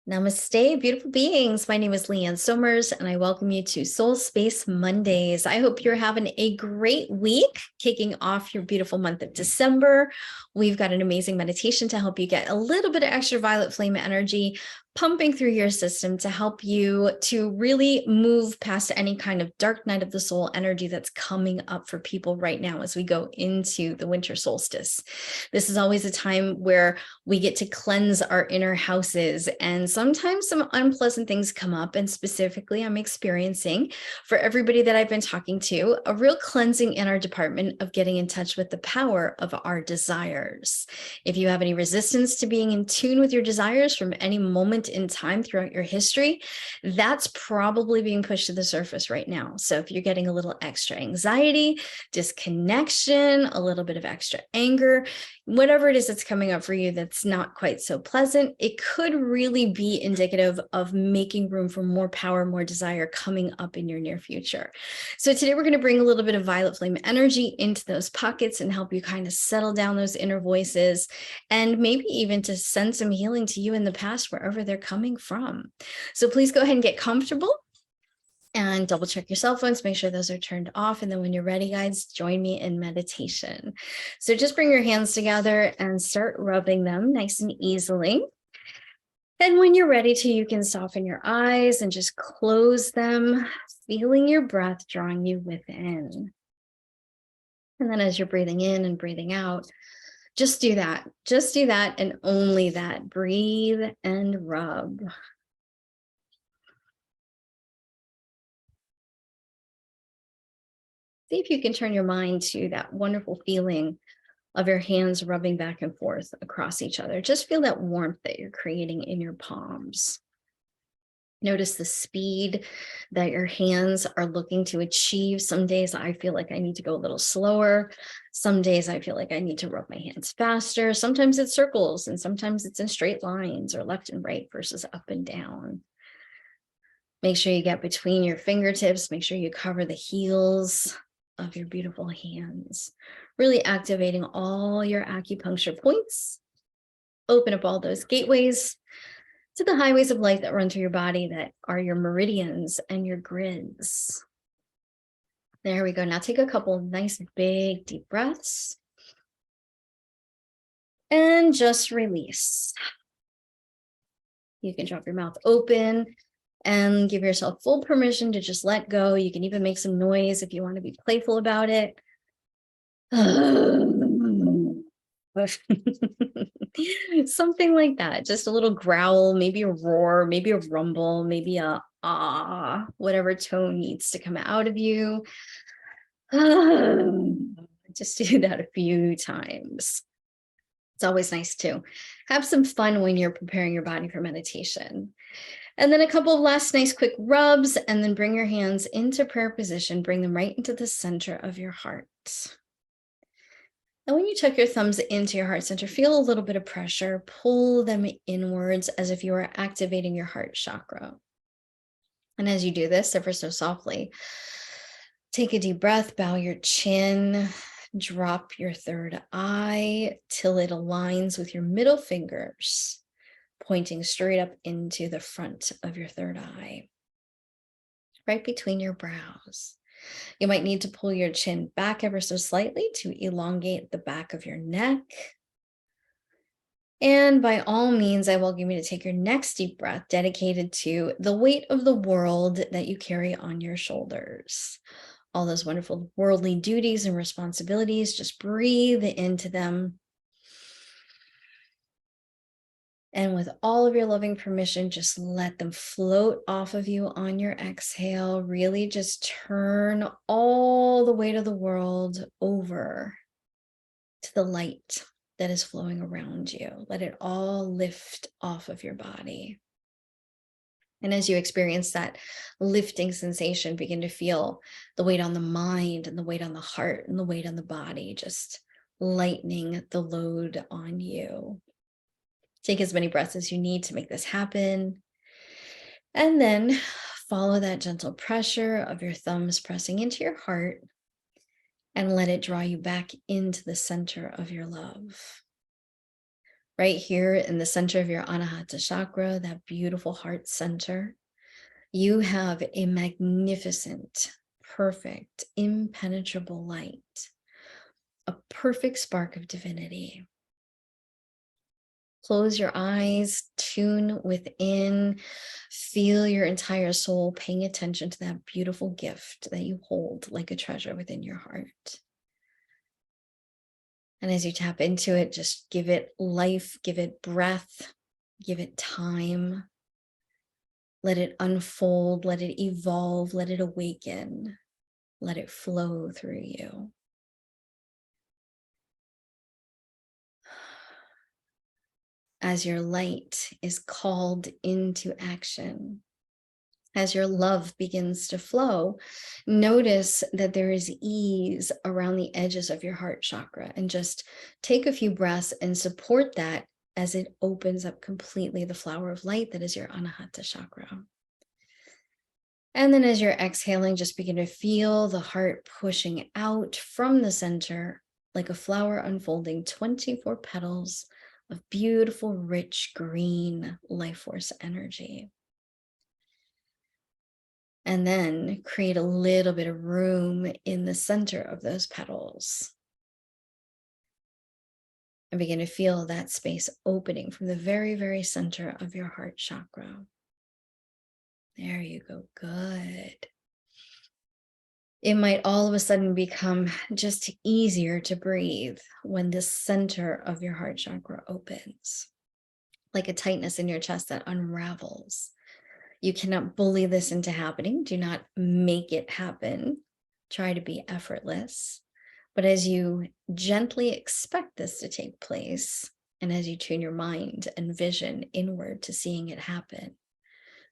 Namaste, beautiful beings. My name is Leanne Somers, and I welcome you to Soul Space Mondays. I hope you're having a great week, kicking off your beautiful month of December. We've got an amazing meditation to help you get a little bit of extra violet flame energy pumping through your system to help you to really move past any kind of dark night of the soul energy that's coming up for people right now as we go into the winter solstice. This is always a time where we get to cleanse our inner houses, and sometimes some unpleasant things come up. And specifically, I'm experiencing, for everybody that I've been talking to, a real cleansing in our department of getting in touch with the power of our desires. If you have any resistance to being in tune with your desires from any moment in time throughout your history, that's probably being pushed to the surface right now. So if you're getting a little extra anxiety, disconnection, a little bit of extra anger, whatever it is that's coming up for you that's not quite so pleasant, it could really be indicative of making room for more power, more desire coming up in your near future. So today we're going to bring a little bit of violet flame energy into those pockets and help you kind of settle down those inner voices, and maybe even to send some healing to you in the past, wherever they're coming from. So please go ahead and get comfortable and double check your cell phones, make sure those are turned off. And then when you're ready, guys, join me in meditation. So just bring your hands together and start rubbing them nice and easily. And when you're ready to, you can soften your eyes and just close them, feeling your breath drawing you within. And then as you're breathing in and breathing out, just do that and only that. Breathe and rub. See if you can turn your mind to that wonderful feeling of your hands rubbing back and forth across each other. Just feel that warmth that you're creating in your palms. Notice the speed that your hands are looking to achieve. Some days I feel like I need to go a little slower. Some days I feel like I need to rub my hands faster. Sometimes it's circles, and sometimes it's in straight lines, or left and right versus up and down. Make sure you get between your fingertips. Make sure you cover the heels of your beautiful hands, really activating all your acupuncture points. Open up all those gateways to the highways of light that run through your body, that are your meridians and your grids. There we go. Now take a couple of nice big deep breaths and just release. You can drop your mouth open and give yourself full permission to just let go. You can even make some noise if you want to be playful about it. Something like that. Just a little growl, maybe a roar, maybe a rumble, maybe a ah, whatever tone needs to come out of you. Just do that a few times. It's always nice to have some fun when you're preparing your body for meditation. And then a couple of last nice quick rubs, and then bring your hands into prayer position. Bring them right into the center of your heart. And when you tuck your thumbs into your heart center, feel a little bit of pressure. Pull them inwards as if you were activating your heart chakra. And as you do this, ever so softly, take a deep breath, bow your chin, drop your third eye till it aligns with your middle fingers, pointing straight up into the front of your third eye, right between your brows. You might need to pull your chin back ever so slightly to elongate the back of your neck. And by all means, I welcome you to take your next deep breath dedicated to the weight of the world that you carry on your shoulders. All those wonderful worldly duties and responsibilities, just breathe into them. And with all of your loving permission, just let them float off of you on your exhale. Really just turn all the weight of the world over to the light that is flowing around you. Let it all lift off of your body. And as you experience that lifting sensation, begin to feel the weight on the mind and the weight on the heart and the weight on the body, just lightening the load on you. Take as many breaths as you need to make this happen. And then follow that gentle pressure of your thumbs pressing into your heart, and let it draw you back into the center of your love. right here in the center of your Anahata chakra, that beautiful heart center, you have a magnificent, perfect, impenetrable light, a perfect spark of divinity. Close your eyes, tune within, feel your entire soul paying attention to that beautiful gift that you hold like a treasure within your heart. And as you tap into it, just give it life, give it breath, give it time. Let it unfold, let it evolve, let it awaken, let it flow through you. As your light is called into action, as your love begins to flow, notice that there is ease around the edges of your heart chakra, and just take a few breaths and support that as it opens up completely the flower of light that is your Anahata chakra. And then as you're exhaling, just begin to feel the heart pushing out from the center like a flower unfolding 24 petals of beautiful, rich, green life force energy. And then create a little bit of room in the center of those petals. And begin to feel that space opening from the very, very center of your heart chakra. There you go. Good. It might all of a sudden become just easier to breathe when the center of your heart chakra opens, like a tightness in your chest that unravels. You cannot bully this into happening. Do not make it happen. Try to be effortless. But as you gently expect this to take place, and as you tune your mind and vision inward to seeing it happen,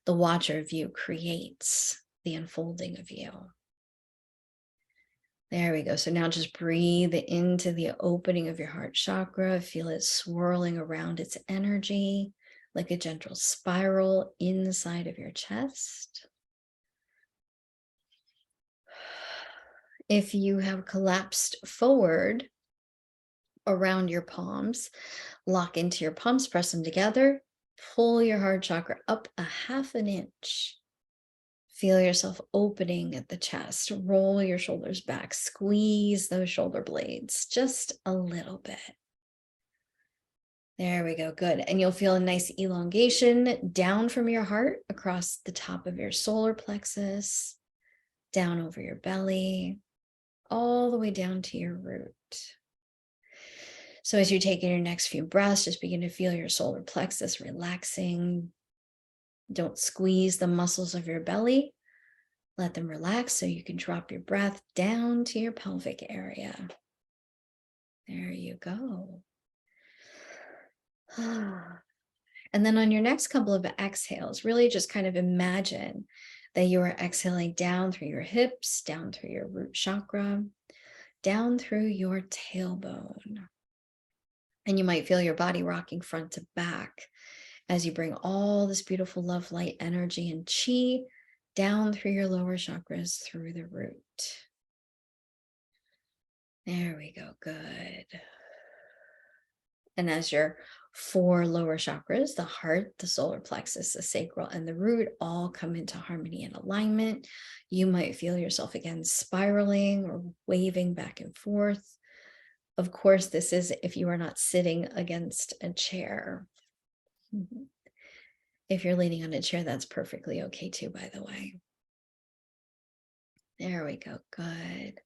the watcher of you creates the unfolding of you. There we go. So now just breathe into the opening of your heart chakra. Feel it swirling around its energy like a gentle spiral inside of your chest. If you have collapsed forward around your palms, lock into your palms, press them together, pull your heart chakra up a ½ inch. Feel yourself opening at the chest, roll your shoulders back, squeeze those shoulder blades just a little bit. There we go, good. And you'll feel a nice elongation down from your heart across the top of your solar plexus, down over your belly, all the way down to your root. So as you take in your next few breaths, just begin to feel your solar plexus relaxing. Don't squeeze the muscles of your belly. Let them relax so you can drop your breath down to your pelvic area. There you go. And then on your next couple of exhales, really just kind of imagine that you are exhaling down through your hips, down through your root chakra, down through your tailbone. And you might feel your body rocking front to back as you bring all this beautiful love, light, energy, and chi down through your lower chakras, through the root. There we go, good. And as your 4 lower chakras, the heart, the solar plexus, the sacral, and the root all come into harmony and alignment, you might feel yourself again spiraling or waving back and forth. Of course, this is if you are not sitting against a chair. If you're leaning on a chair, that's perfectly okay too, by the way. There we go, good.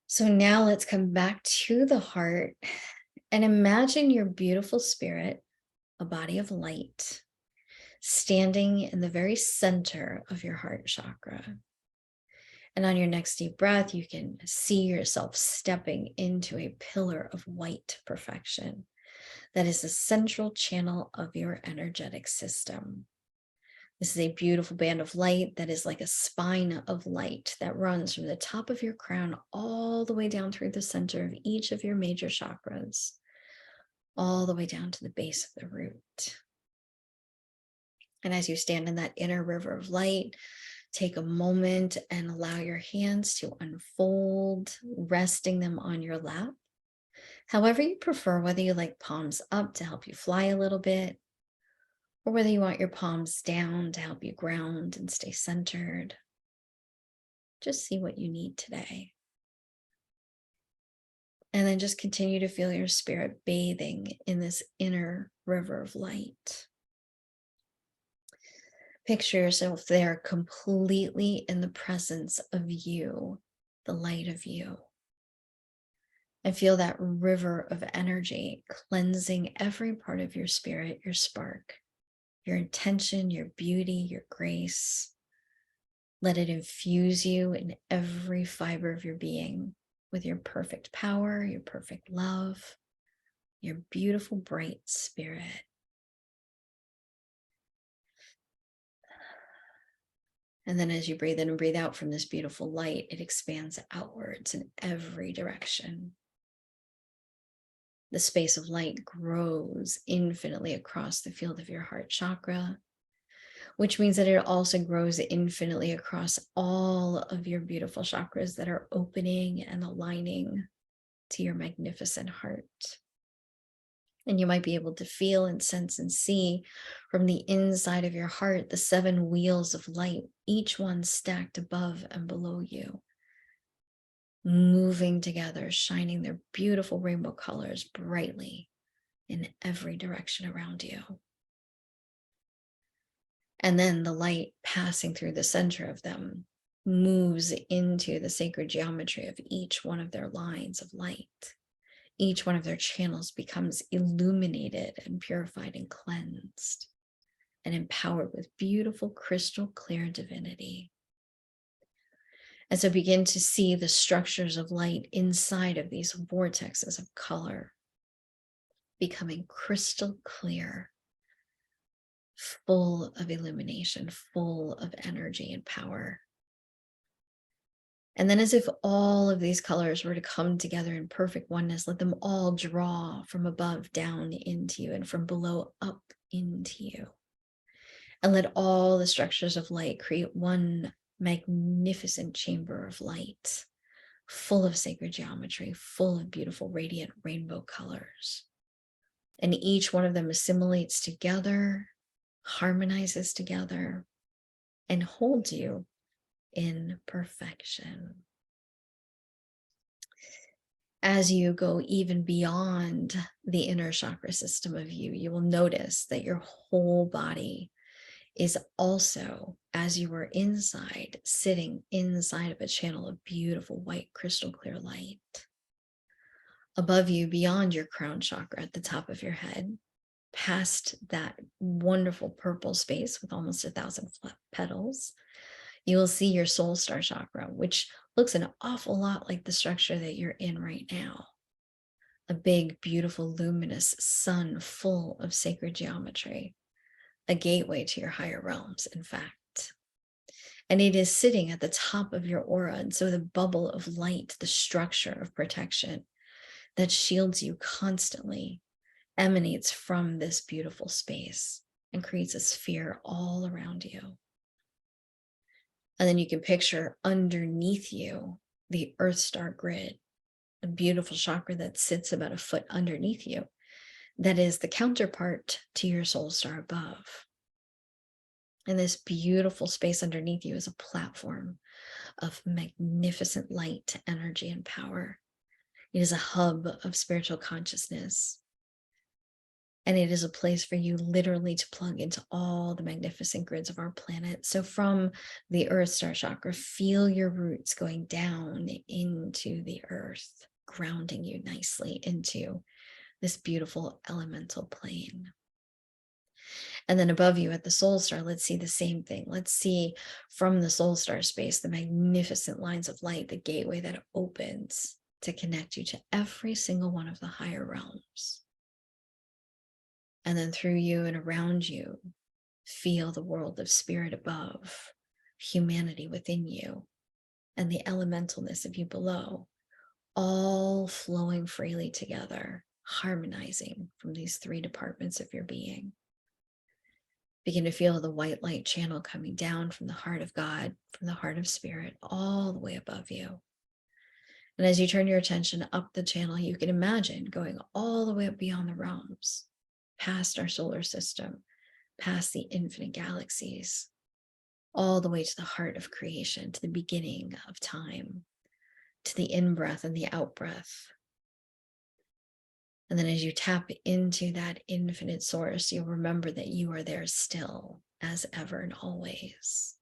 So now let's come back to the heart and imagine your beautiful spirit, a body of light, standing in the very center of your heart chakra. And on your next deep breath, you can see yourself stepping into a pillar of white perfection that is the central channel of your energetic system. This is a beautiful band of light that is like a spine of light that runs from the top of your crown all the way down through the center of each of your major chakras, all the way down to the base of the root. And as you stand in that inner river of light, take a moment and allow your hands to unfold, resting them on your lap. However you prefer, whether you like palms up to help you fly a little bit, or whether you want your palms down to help you ground and stay centered. Just see what you need today. And then just continue to feel your spirit bathing in this inner river of light. Picture yourself there completely in the presence of you, the light of you. And feel that river of energy cleansing every part of your spirit, your spark, your intention, your beauty, your grace. Let it infuse you in every fiber of your being with your perfect power, your perfect love, your beautiful, bright spirit. And then as you breathe in and breathe out from this beautiful light, it expands outwards in every direction. The space of light grows infinitely across the field of your heart chakra, which means that it also grows infinitely across all of your beautiful chakras that are opening and aligning to your magnificent heart. And you might be able to feel and sense and see from the inside of your heart the 7 wheels of light, each one stacked above and below you, moving together, shining their beautiful rainbow colors brightly in every direction around you. And then the light passing through the center of them moves into the sacred geometry of each one of their lines of light. Each one of their channels becomes illuminated and purified and cleansed and empowered with beautiful crystal clear divinity. And so begin to see the structures of light inside of these vortexes of color becoming crystal clear, full of illumination, full of energy and power. And then as if all of these colors were to come together in perfect oneness, let them all draw from above down into you and from below up into you. And let all the structures of light create one magnificent chamber of light, full of sacred geometry, full of beautiful, radiant rainbow colors. And each one of them assimilates together, harmonizes together, and holds you in perfection. As you go even beyond the inner chakra system of you, you will notice that your whole body is also, as you were inside, sitting inside of a channel of beautiful white crystal clear light. Above you, beyond your crown chakra at the top of your head, past that wonderful purple space with almost 1,000 petals, you will see your soul star chakra, which looks an awful lot like the structure that you're in right now. A big, beautiful, luminous sun full of sacred geometry, a gateway to your higher realms, in fact. And it is sitting at the top of your aura. And so the bubble of light, the structure of protection that shields you constantly, emanates from this beautiful space and creates a sphere all around you. And then you can picture underneath you the Earth Star grid, a beautiful chakra that sits about a foot underneath you. That is the counterpart to your soul star above. And this beautiful space underneath you is a platform of magnificent light, energy, and power. It is a hub of spiritual consciousness. And it is a place for you literally to plug into all the magnificent grids of our planet. So from the Earth Star chakra, feel your roots going down into the earth, grounding you nicely into this beautiful elemental plane. And then above you at the soul star, let's see the same thing. Let's see from the soul star space, the magnificent lines of light, the gateway that opens to connect you to every single one of the higher realms. And then through you and around you, feel the world of spirit above, humanity within you, and the elementalness of you below, all flowing freely together, harmonizing from these 3 departments of your being. Begin to feel the white light channel coming down from the heart of God, from the heart of spirit, all the way above you. And as you turn your attention up the channel, you can imagine going all the way up beyond the realms, past our solar system, past the infinite galaxies, all the way to the heart of creation, to the beginning of time, to the in-breath and the out-breath. And then as you tap into that infinite source, you'll remember that you are there still, as ever and always.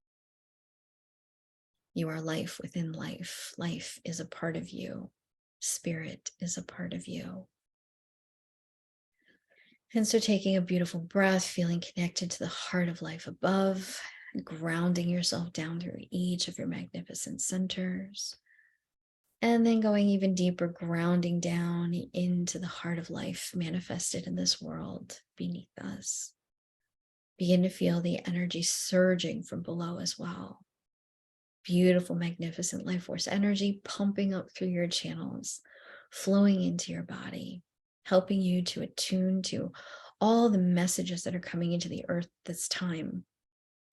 You are life within life. Life is a part of you. Spirit is a part of you. And so taking a beautiful breath, feeling connected to the heart of life above, grounding yourself down through each of your magnificent centers. And then going even deeper, grounding down into the heart of life manifested in this world beneath us. Begin to feel the energy surging from below as well. Beautiful, magnificent life force energy pumping up through your channels, flowing into your body, helping you to attune to all the messages that are coming into the earth this time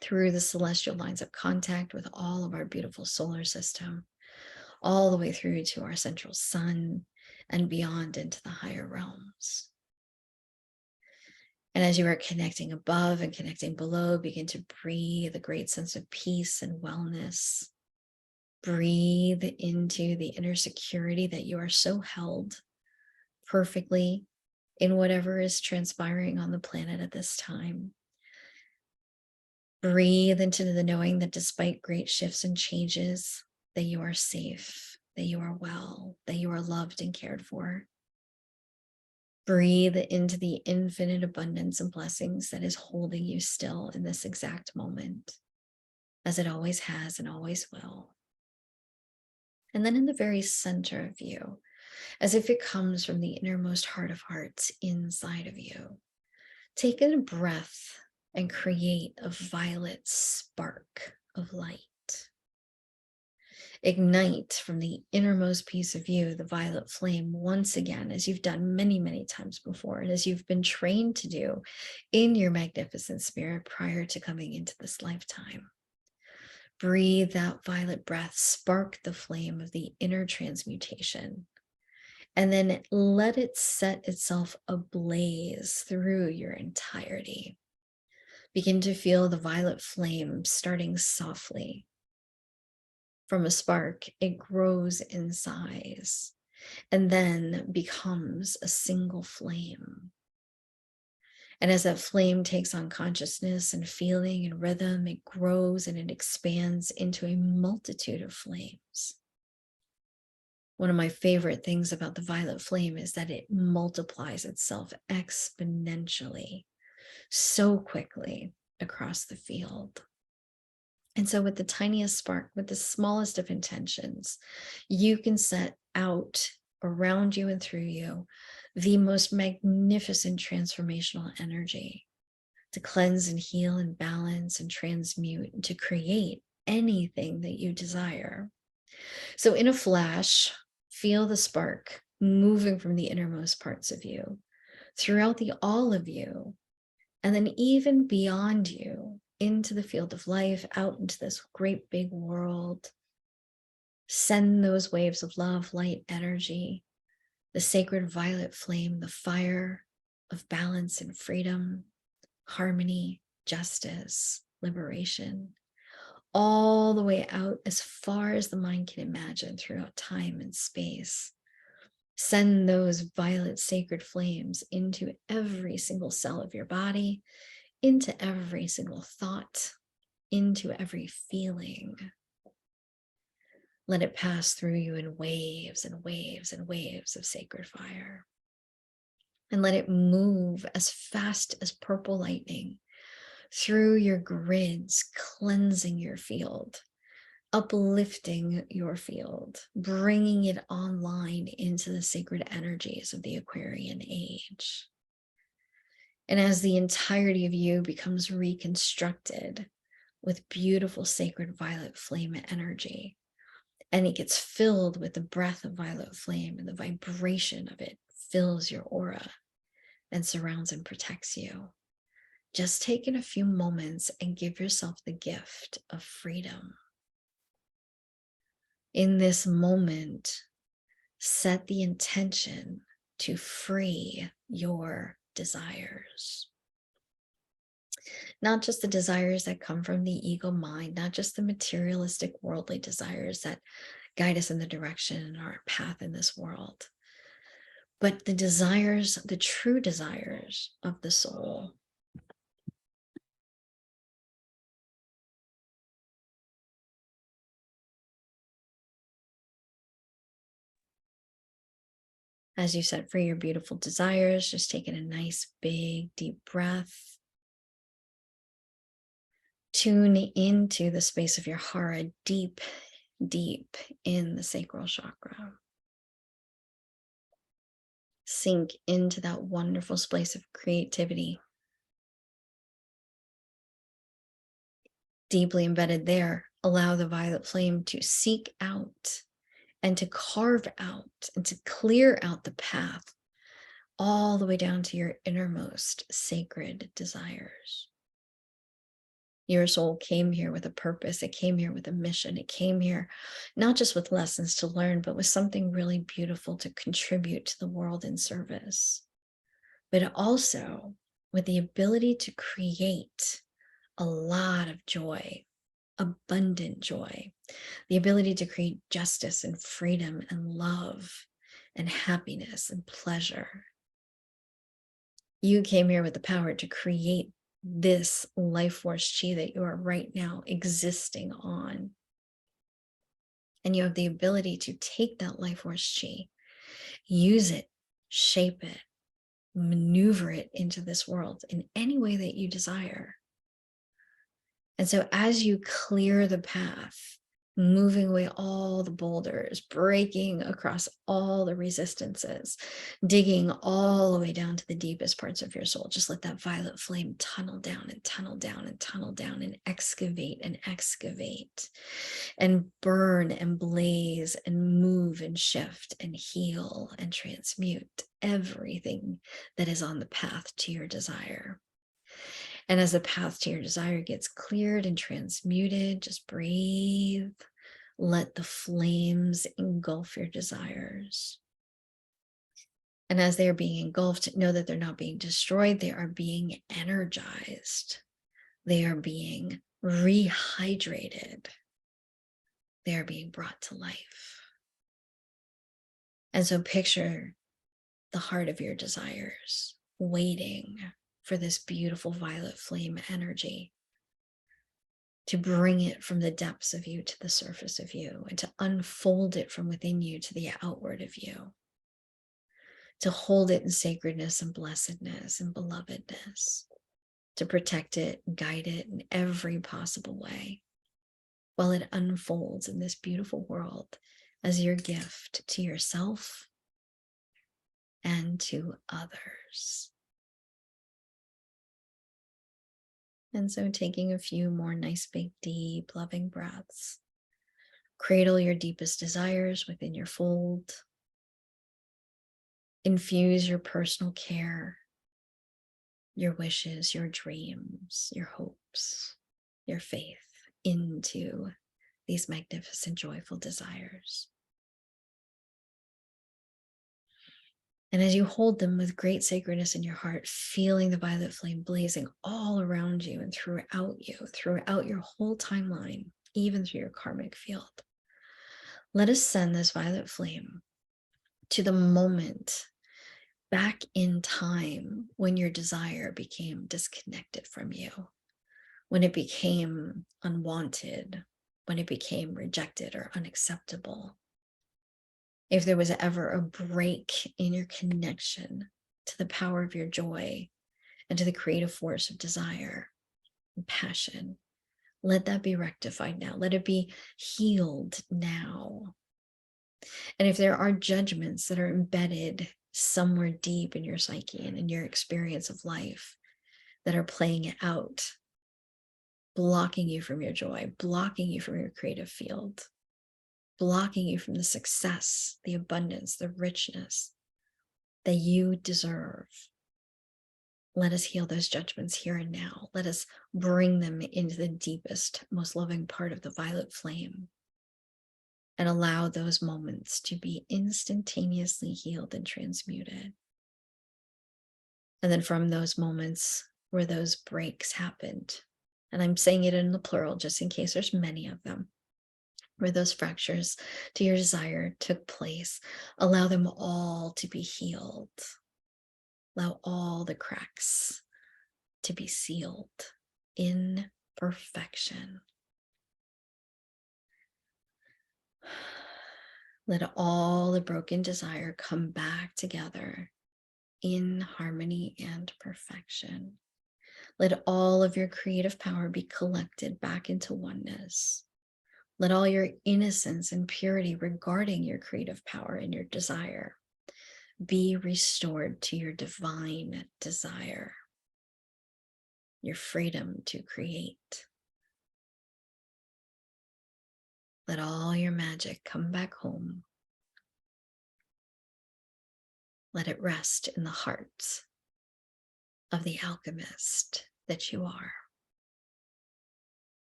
through the celestial lines of contact with all of our beautiful solar system, all the way through to our central sun and beyond into the higher realms. And as you are connecting above and connecting below, begin to breathe a great sense of peace and wellness. Breathe into the inner security that you are so held perfectly in whatever is transpiring on the planet at this time. Breathe into the knowing that despite great shifts and changes, that you are safe, that you are well, that you are loved and cared for. Breathe into the infinite abundance and blessings that is holding you still in this exact moment, as it always has and always will. And then in the very center of you, as if it comes from the innermost heart of hearts inside of you, take a breath and create a violet spark of light. Ignite from the innermost piece of you the violet flame once again, as you've done many, many times before, and as you've been trained to do in your magnificent spirit prior to coming into this lifetime. Breathe that violet breath, spark the flame of the inner transmutation, and then let it set itself ablaze through your entirety. Begin to feel the violet flame starting softly. From a spark, it grows in size and then becomes a single flame. And as that flame takes on consciousness and feeling and rhythm, it grows and it expands into a multitude of flames. One of my favorite things about the violet flame is that it multiplies itself exponentially, so quickly across the field. And so with the tiniest spark, with the smallest of intentions, you can set out around you and through you the most magnificent transformational energy to cleanse and heal and balance and transmute and to create anything that you desire. So in a flash, feel the spark moving from the innermost parts of you throughout the all of you, and then even beyond you into the field of life, out into this great big world. Send those waves of love, light, energy, the sacred violet flame, the fire of balance and freedom, harmony, justice, liberation, all the way out as far as the mind can imagine throughout time and space. Send those violet sacred flames into every single cell of your body, into every single thought, into every feeling. Let it pass through you in waves and waves and waves of sacred fire. And let it move as fast as purple lightning through your grids, cleansing your field, uplifting your field, bringing it online into the sacred energies of the Aquarian age. And as the entirety of you becomes reconstructed with beautiful sacred violet flame energy, and it gets filled with the breath of violet flame, and the vibration of it fills your aura and surrounds and protects you. Just take in a few moments and give yourself the gift of freedom. In this moment, set the intention to free your desires. Not just the desires that come from the ego mind, not just the materialistic worldly desires that guide us in the direction and our path in this world, but the desires, the true desires of the soul. As you set free your beautiful desires, just taking a nice, big, deep breath. Tune into the space of your hara, deep, deep in the sacral chakra. Sink into that wonderful space of creativity. Deeply embedded there, allow the violet flame to seek out and to carve out and to clear out the path all the way down to your innermost sacred desires. Your soul came here with a purpose. It came here with a mission. It came here not just with lessons to learn, but with something really beautiful to contribute to the world in service, but also with the ability to create a lot of joy, abundant joy, the ability to create justice and freedom and love and happiness and pleasure. You came here with the power to create this life force chi that you are right now existing on. And you have the ability to take that life force chi, use it, shape it, maneuver it into this world in any way that you desire. And so as you clear the path, moving away all the boulders, breaking across all the resistances, digging all the way down to the deepest parts of your soul, just let that violet flame tunnel down and tunnel down and tunnel down and excavate and burn and blaze and move and shift and heal and transmute everything that is on the path to your desire. And as the path to your desire gets cleared and transmuted, just breathe. Let the flames engulf your desires. And as they are being engulfed, know that they're not being destroyed. They are being energized. They are being rehydrated. They are being brought to life. And so picture the heart of your desires waiting for this beautiful violet flame energy to bring it from the depths of you to the surface of you and to unfold it from within you to the outward of you, to hold it in sacredness and blessedness and belovedness, to protect it, guide it in every possible way while it unfolds in this beautiful world as your gift to yourself and to others. And so taking a few more nice, big, deep, loving breaths, cradle your deepest desires within your fold. Infuse your personal care, your wishes, your dreams, your hopes, your faith into these magnificent, joyful desires. And as you hold them with great sacredness in your heart, feeling the violet flame blazing all around you and throughout your whole timeline, even through your karmic field, let us send this violet flame to the moment back in time when your desire became disconnected from you, when it became unwanted, when it became rejected or unacceptable. If there was ever a break in your connection to the power of your joy and to the creative force of desire and passion, let that be rectified now. Let it be healed now. And if there are judgments that are embedded somewhere deep in your psyche and in your experience of life that are playing out, blocking you from your joy, blocking you from your creative field, blocking you from the success, the abundance, the richness that you deserve. Let us heal those judgments here and now. Let us bring them into the deepest, most loving part of the violet flame. and allow those moments to be instantaneously healed and transmuted. And then from those moments where those breaks happened, and I'm saying it in the plural just in case there's many of them, where those fractures to your desire took place, allow them all to be healed. Allow all the cracks to be sealed in perfection. Let all the broken desire come back together in harmony and perfection. Let all of your creative power be collected back into oneness. Let all your innocence and purity regarding your creative power and your desire be restored to your divine desire, your freedom to create. Let all your magic come back home. Let it rest in the heart of the alchemist that you are.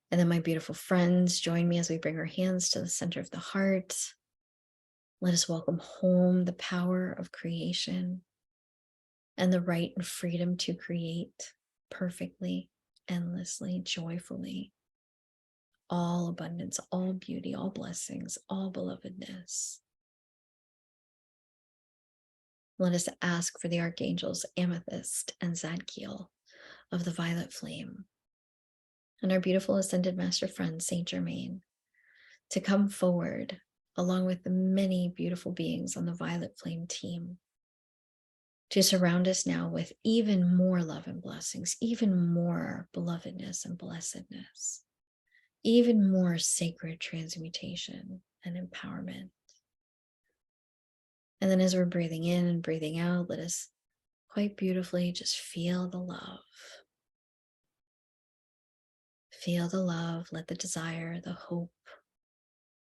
And then, my beautiful friends, join me as we bring our hands to the center of the heart. Let us welcome home the power of creation and the right and freedom to create perfectly, endlessly, joyfully. All abundance, all beauty, all blessings, all belovedness. Let us ask for the Archangels Amethyst and Zadkiel of the violet flame, and our beautiful ascended master friend, Saint Germain, to come forward along with the many beautiful beings on the violet flame team, to surround us now with even more love and blessings, even more belovedness and blessedness, even more sacred transmutation and empowerment. And then as we're breathing in and breathing out, let us quite beautifully just feel the love. Feel the love, let the desire, the hope,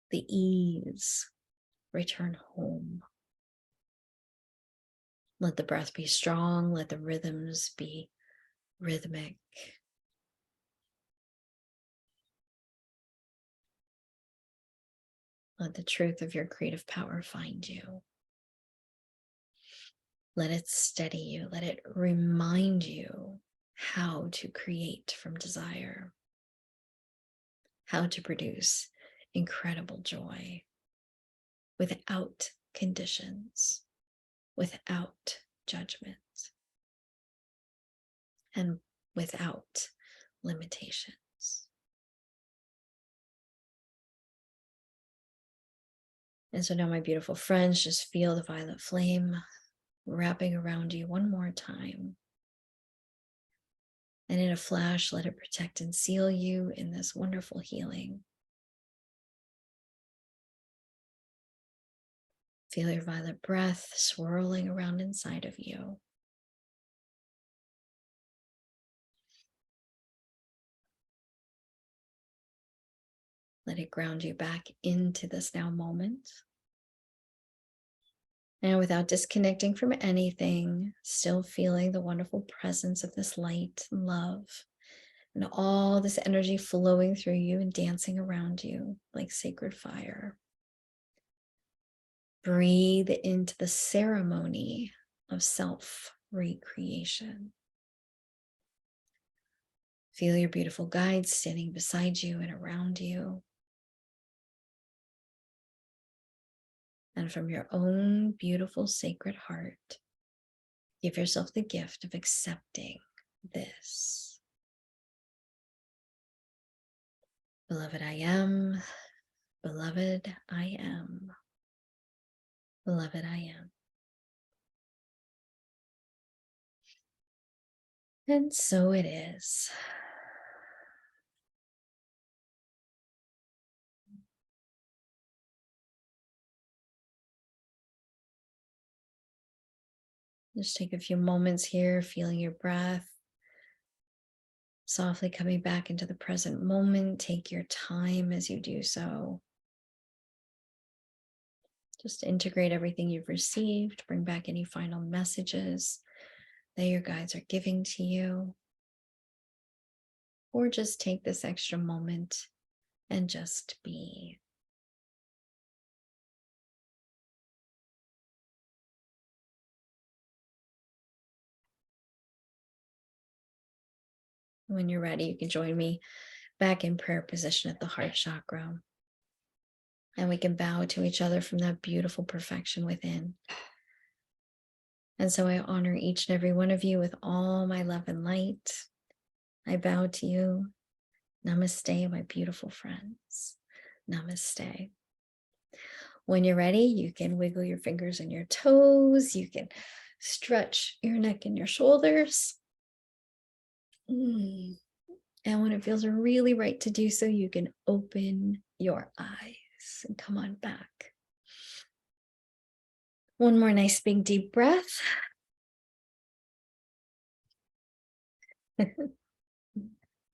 the ease return home. Let the breath be strong, let the rhythms be rhythmic. Let the truth of your creative power find you. Let it steady you. Let it remind you how to create from desire, how to produce incredible joy without conditions, without judgment, and without limitations. And so now, my beautiful friends, just feel the violet flame wrapping around you one more time. And in a flash, let it protect and seal you in this wonderful healing. Feel your violet breath swirling around inside of you. Let it ground you back into this now moment. And without disconnecting from anything, still feeling the wonderful presence of this light and love and all this energy flowing through you and dancing around you like sacred fire. Breathe into the ceremony of self-recreation. Feel your beautiful guides standing beside you and around you. And from your own beautiful sacred heart, give yourself the gift of accepting this. Beloved, I am. Beloved, I am. Beloved, I am. And so it is. Just take a few moments here, feeling your breath. Softly coming back into the present moment. Take your time as you do so. Just integrate everything you've received. Bring back any final messages that your guides are giving to you. Or just take this extra moment and just be. When you're ready, you can join me back in prayer position at the heart chakra. And we can bow to each other from that beautiful perfection within. And so I honor each and every one of you with all my love and light. I bow to you. Namaste, my beautiful friends. Namaste. When you're ready, you can wiggle your fingers and your toes. You can stretch your neck and your shoulders. And when it feels really right to do so, you can open your eyes and come on back. One more nice big deep breath.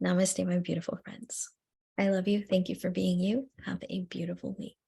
Namaste, my beautiful friends. I love you. Thank you for being you. Have a beautiful week.